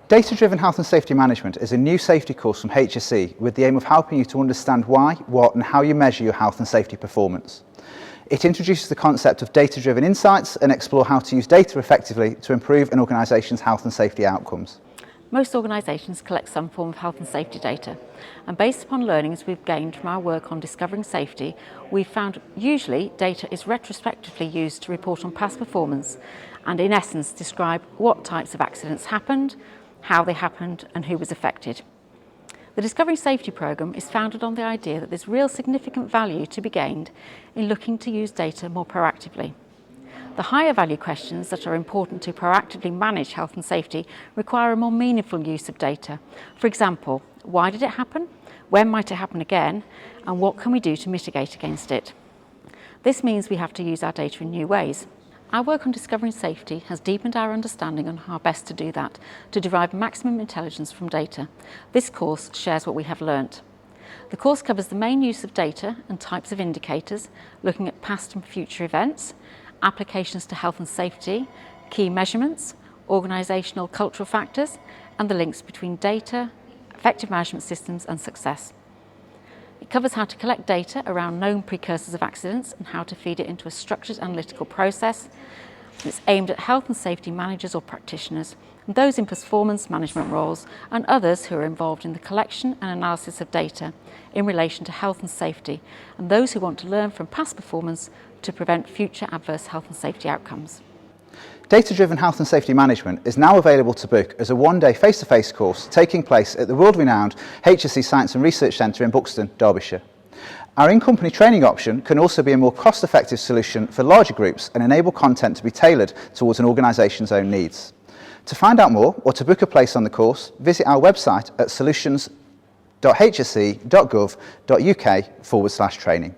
Data-driven health and safety management is a new safety course from HSE with the aim of helping you to understand why, what and how you measure your health and safety performance. It introduces the concept of data-driven insights and explore how to use data effectively to improve an organisation's health and safety outcomes. Most organisations collect some form of health and safety data, and based upon learnings we've gained from our work on discovering safety, we've found usually data is retrospectively used to report on past performance and in essence describe what types of accidents happened, how they happened and who was affected. The Discovering Safety programme is founded on the idea that there's real significant value to be gained in looking to use data more proactively. The higher value questions that are important to proactively manage health and safety require a more meaningful use of data. For example, why did it happen? When might it happen again? And what can we do to mitigate against it? This means we have to use our data in new ways. Our work on discovering safety has deepened our understanding on how best to do that, to derive maximum intelligence from data. This course shares what we have learnt. The course covers the main use of data and types of indicators, looking at past and future events, applications to health and safety, key measurements, organisational cultural factors, and the links between data, effective management systems and success. It covers how to collect data around known precursors of accidents and how to feed it into a structured analytical process. It's aimed at health and safety managers or practitioners, and those in performance management roles and others who are involved in the collection and analysis of data in relation to health and safety, and those who want to learn from past performance to prevent future adverse health and safety outcomes. Data-driven health and safety management is now available to book as a one-day face-to-face course taking place at the world-renowned HSE Science and Research Centre in Buxton, Derbyshire. Our in-company training option can also be a more cost-effective solution for larger groups and enable content to be tailored towards an organisation's own needs. To find out more or to book a place on the course, visit our website at solutions.hse.gov.uk/training.